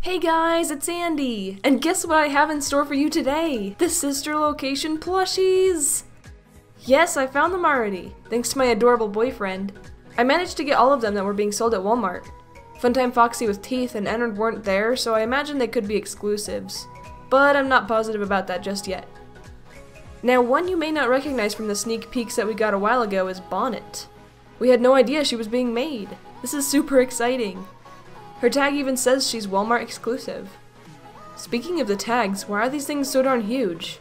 Hey guys, it's Andy! And guess what I have in store for you today? The sister location plushies! Yes, I found them already, thanks to my adorable boyfriend. I managed to get all of them that were being sold at Walmart. Funtime Foxy with teeth and Ennard weren't there, so I imagine they could be exclusives. But I'm not positive about that just yet. Now, one you may not recognize from the sneak peeks that we got a while ago is Bonnet. We had no idea she was being made. This is super exciting. Her tag even says she's Walmart exclusive. Speaking of the tags, why are these things so darn huge?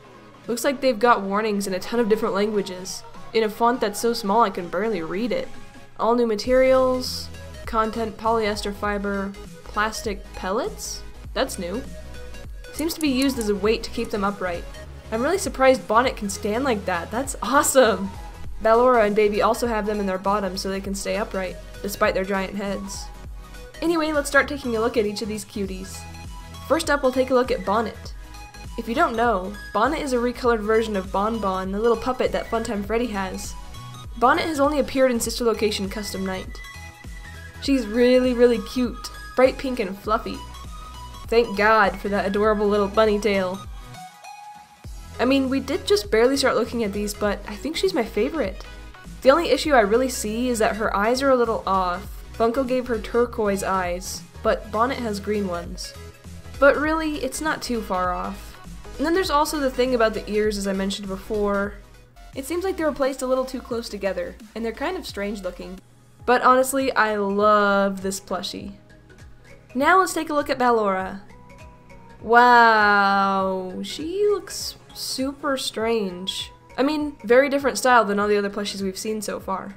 Looks like they've got warnings in a ton of different languages, in a font that's so small I can barely read it. All new materials, content polyester fiber, plastic pellets? That's new. Seems to be used as a weight to keep them upright. I'm really surprised Bonnet can stand like that. That's awesome! Belle Aura and Baby also have them in their bottoms so they can stay upright, despite their giant heads. Anyway, let's start taking a look at each of these cuties. First up, we'll take a look at Bonnet. If you don't know, Bonnet is a recolored version of Bon Bon, the little puppet that Funtime Freddy has. Bonnet has only appeared in Sister Location Custom Night. She's really cute, bright pink and fluffy. Thank God for that adorable little bunny tail. I mean, we did just barely start looking at these, but I think she's my favorite. The only issue I really see is that her eyes are a little off. Funko gave her turquoise eyes, but Bonnet has green ones. But really, it's not too far off. And then there's also the thing about the ears, as I mentioned before. It seems like they were placed a little too close together, and they're kind of strange looking. But honestly, I love this plushie. Now let's take a look at Belle Aura. Wow, she looks super strange. I mean, very different style than all the other plushies we've seen so far.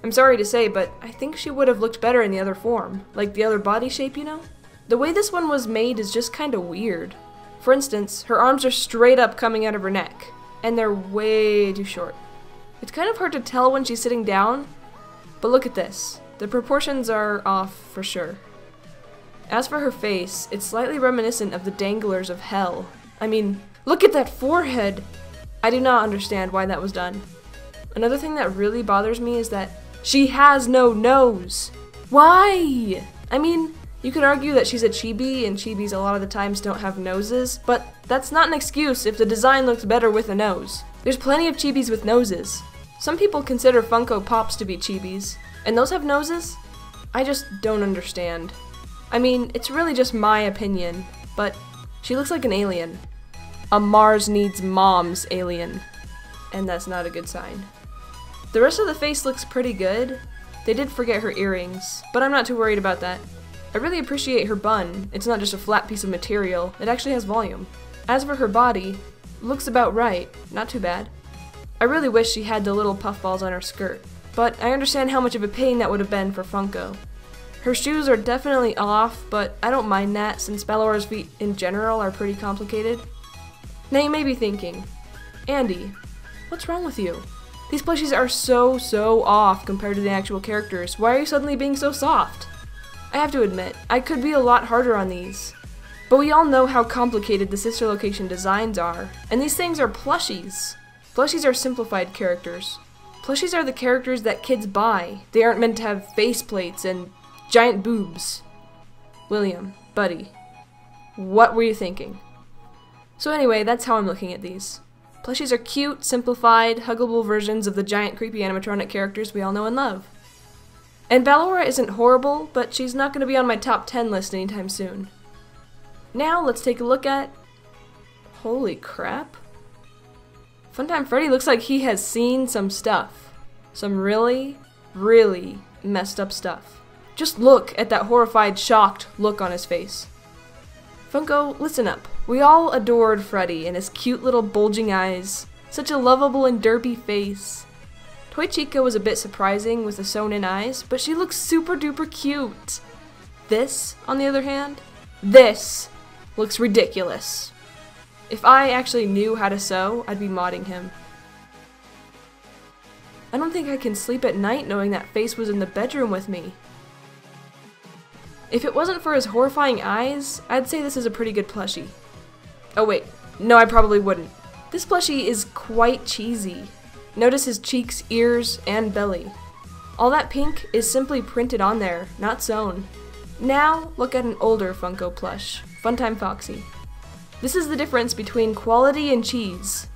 I'm sorry to say, but I think she would have looked better in the other form, like the other body shape, you know? The way this one was made is just kinda weird. For instance, her arms are straight up coming out of her neck, and they're way too short. It's kind of hard to tell when she's sitting down, but look at this. The proportions are off for sure. As for her face, it's slightly reminiscent of the danglers of hell. I mean, look at that forehead! I do not understand why that was done. Another thing that really bothers me is that she has no nose. Why? I mean, you could argue that she's a chibi and chibis a lot of the times don't have noses, but that's not an excuse if the design looks better with a nose. There's plenty of chibis with noses. Some people consider Funko Pops to be chibis, and those have noses? I just don't understand. I mean, it's really just my opinion, but she looks like an alien. A Mars needs moms alien. And that's not a good sign. The rest of the face looks pretty good. They did forget her earrings, but I'm not too worried about that. I really appreciate her bun. It's not just a flat piece of material, it actually has volume. As for her body, looks about right, not too bad. I really wish she had the little puffballs on her skirt, but I understand how much of a pain that would have been for Funko. Her shoes are definitely off, but I don't mind that since Belle Aura's feet in general are pretty complicated. Now you may be thinking, Andy, what's wrong with you? These plushies are so off compared to the actual characters. Why are you suddenly being so soft? I have to admit, I could be a lot harder on these. But we all know how complicated the sister location designs are, and these things are plushies. Plushies are simplified characters. Plushies are the characters that kids buy. They aren't meant to have faceplates and giant boobs. William, buddy, what were you thinking? So anyway, that's how I'm looking at these. Plushies are cute, simplified, huggable versions of the giant creepy animatronic characters we all know and love. And Belle Aura isn't horrible, but she's not going to be on my top 10 list anytime soon. Now let's take a look at... Holy crap. Funtime Freddy looks like he has seen some stuff. Some really messed up stuff. Just look at that horrified, shocked look on his face. Funko, listen up. We all adored Freddy and his cute little bulging eyes. Such a lovable and derpy face. Toy Chica was a bit surprising with the sewn-in eyes, but she looks super duper cute. This, on the other hand, this looks ridiculous. If I actually knew how to sew, I'd be modding him. I don't think I can sleep at night knowing that face was in the bedroom with me. If it wasn't for his horrifying eyes, I'd say this is a pretty good plushie. Oh wait, no I probably wouldn't. This plushie is quite cheesy. Notice his cheeks, ears, and belly. All that pink is simply printed on there, not sewn. Now, look at an older Funko plush, Funtime Foxy. This is the difference between quality and cheese.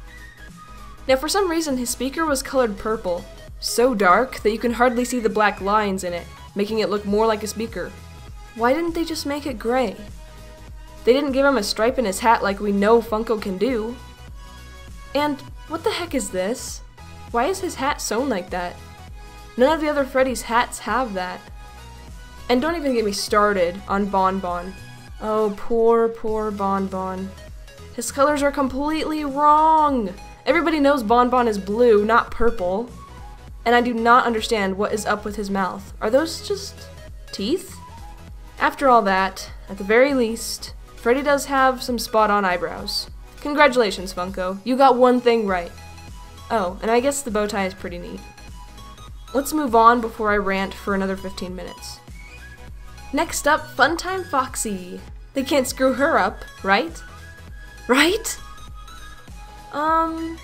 Now, for some reason, his speaker was colored purple, so dark that you can hardly see the black lines in it, making it look more like a speaker. Why didn't they just make it gray? They didn't give him a stripe in his hat like we know Funko can do. And what the heck is this? Why is his hat sewn like that? None of the other Freddy's hats have that. And don't even get me started on Bon Bon. Oh, poor, poor Bon Bon. His colors are completely wrong! Everybody knows Bon Bon is blue, not purple. And I do not understand what is up with his mouth. Are those just teeth? After all that, at the very least, Freddy does have some spot-on eyebrows. Congratulations, Funko. You got one thing right. Oh, and I guess the bow tie is pretty neat. Let's move on before I rant for another 15 minutes. Next up, Funtime Foxy. They can't screw her up, right? Right? I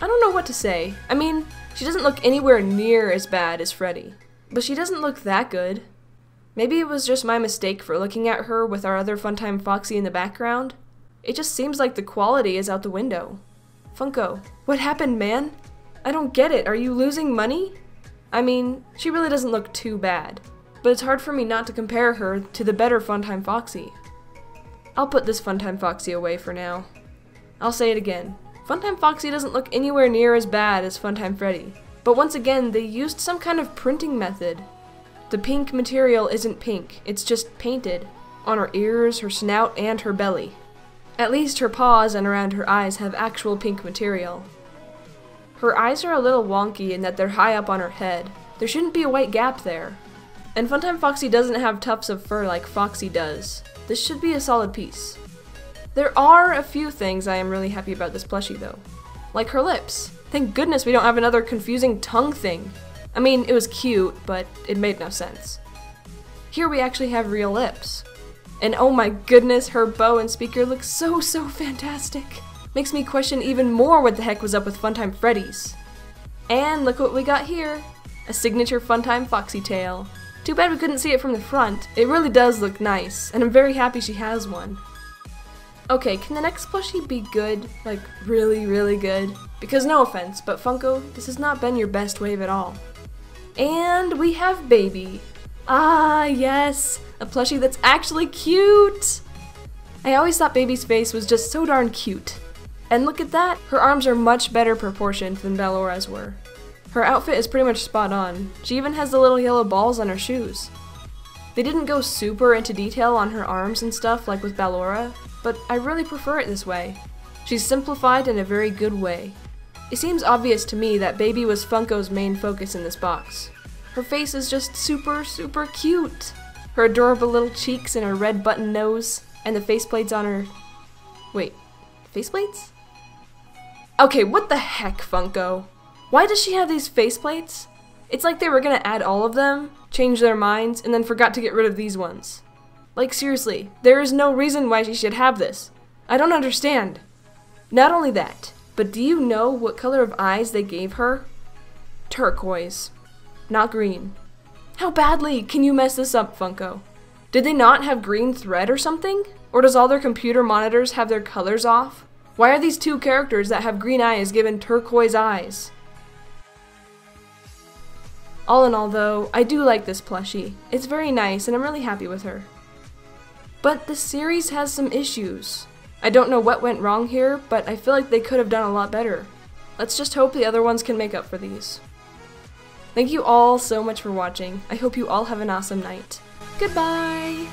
don't know what to say. I mean, she doesn't look anywhere near as bad as Freddy, but she doesn't look that good. Maybe it was just my mistake for looking at her with our other Funtime Foxy in the background. It just seems like the quality is out the window. Funko, what happened, man? I don't get it. Are you losing money? I mean, she really doesn't look too bad, but it's hard for me not to compare her to the better Funtime Foxy. I'll put this Funtime Foxy away for now. I'll say it again. Funtime Foxy doesn't look anywhere near as bad as Funtime Freddy, but once again, they used some kind of printing method. The pink material isn't pink, it's just painted on her ears, her snout, and her belly. At least her paws and around her eyes have actual pink material. Her eyes are a little wonky in that they're high up on her head. There shouldn't be a white gap there. And Funtime Foxy doesn't have tufts of fur like Foxy does. This should be a solid piece. There are a few things I am really happy about this plushie though. Like her lips. Thank goodness we don't have another confusing tongue thing. I mean, it was cute, but it made no sense. Here we actually have real lips. And oh my goodness, her bow and speaker look so fantastic. Makes me question even more what the heck was up with Funtime Freddy's. And look what we got here. A signature Funtime Foxy tail. Too bad we couldn't see it from the front. It really does look nice, and I'm very happy she has one. Okay, can the next plushie be good? Like, really good? Because no offense, but Funko, this has not been your best wave at all. And we have Baby. Ah, yes! A plushie that's actually cute! I always thought Baby's face was just so darn cute. And look at that! Her arms are much better proportioned than Belle Aura's were. Her outfit is pretty much spot on. She even has the little yellow balls on her shoes. They didn't go super into detail on her arms and stuff like with Belle Aura, but I really prefer it this way. She's simplified in a very good way. It seems obvious to me that Baby was Funko's main focus in this box. Her face is just super cute! Her adorable little cheeks and her red button nose, and the faceplates on her... Wait, faceplates? Okay, what the heck, Funko? Why does she have these faceplates? It's like they were gonna add all of them, change their minds, and then forgot to get rid of these ones. Like seriously, there is no reason why she should have this. I don't understand. Not only that, but do you know what color of eyes they gave her? Turquoise. Not green. How badly can you mess this up, Funko? Did they not have green thread or something? Or does all their computer monitors have their colors off? Why are these two characters that have green eyes given turquoise eyes? All in all though, I do like this plushie. It's very nice and I'm really happy with her. But the series has some issues. I don't know what went wrong here, but I feel like they could have done a lot better. Let's just hope the other ones can make up for these. Thank you all so much for watching. I hope you all have an awesome night. Goodbye!